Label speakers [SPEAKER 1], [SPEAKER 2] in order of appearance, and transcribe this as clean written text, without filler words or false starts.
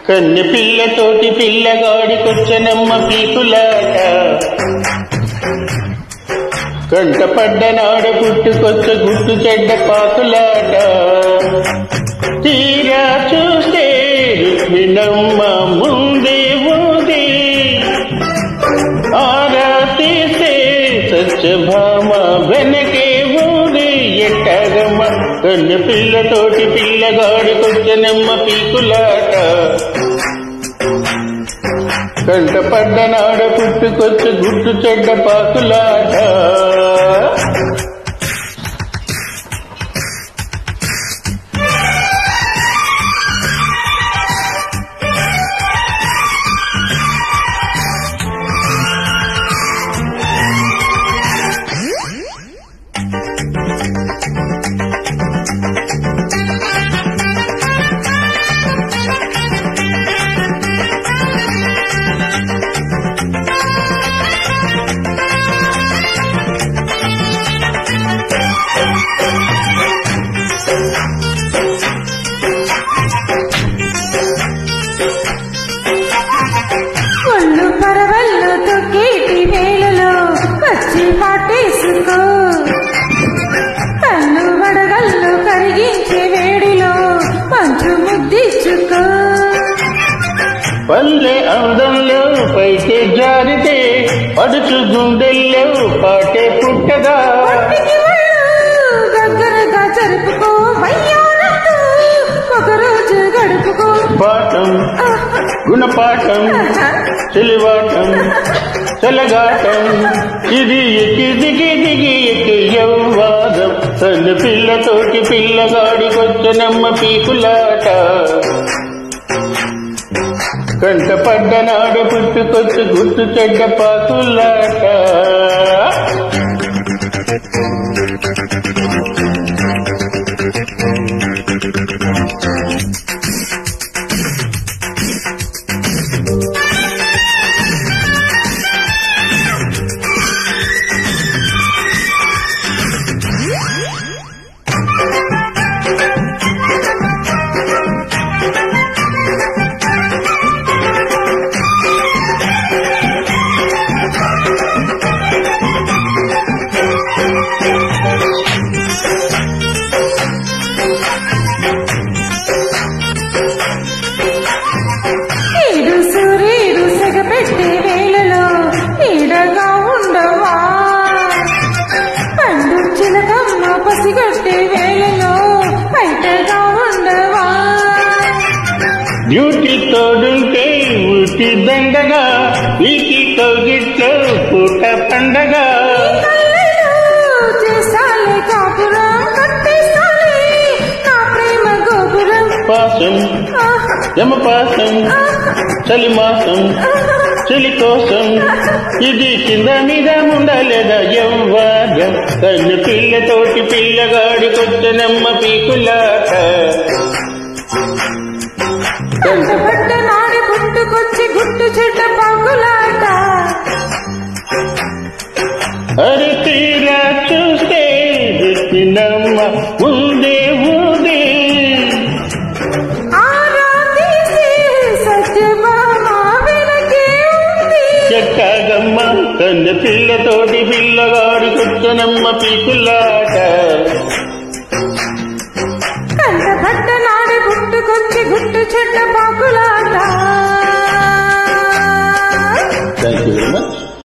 [SPEAKER 1] కన్నె పిల్లతోటి పిల్లగాడికొచ్చనమ్మ పీకులాట కంటపడ్డ నాడ పుట్టుకొచ్చ గుట్టు చెడ్డ పాకులాట తీరా చూస్తే రుక్మిణమ్మ ముందే ఉంది ఆరా తీస్తే సత్యభామ వెనకే ఉంది ఎట్టగమ్మ కన్నె పిల్లతోటి పిల్లగాడికొచ్చనమ్మ పీకులాట కంటపడ్డ నాడ పుట్టుకొచ్చి గుట్టు చెడ్డ పాకులాట
[SPEAKER 2] కన్ను వడగల్లు కరిగించే వేడిలో మంచు ముద్దిచ్చుకో
[SPEAKER 1] పల్లె అందంలో పైకి జారితే పడుచు గుండెల్లో పాటే పుట్టగా
[SPEAKER 2] దగ్గరగా జరుపుకో ఒకరోజు గడుపుకో
[SPEAKER 1] పాఠం గుణపాఠం చెలివాటం చెలగాటం ఇది ఎక్కి దిగి దిగి ఎక్కి యవ్వాదం కన్ను పిల్లతోటి పిల్లగాడికొచ్చనమ్మ పీకులాట కంటపడ్డ నాడు పుట్టుకొచ్చి గుట్టు చెడ్డ పాకులాట డ్యూటీ తోడుంటే ఊటి దండగా వీటి తోగిట్లో పూట పండగ పాసం యమపాసం చలిమాసం చెలి కోసం ఇది కింద మీద ఉండలేదా యవ్వాదం కన్ను పిల్లతోటి పిల్లగాడికొచ్చనమ్మ పీకులాట
[SPEAKER 2] కంటపడ్డ నాడి పుట్టుకొచ్చి గుట్టు చెడ్డ పాకులాట
[SPEAKER 1] అరి తీరా చూస్తే రుక్మిణమ్మ ముందే ఉంది
[SPEAKER 2] సత్యభామ వెనకే ఉంది
[SPEAKER 1] ఎక్కగమ్మ కన్ను పిల్లతోటి పిల్లగాడికొచ్చనమ్మ పీకులాట
[SPEAKER 2] కంటపడ్డ నాడి పుట్టుకొచ్చి గుట్టు చెడ్డ పాకులాట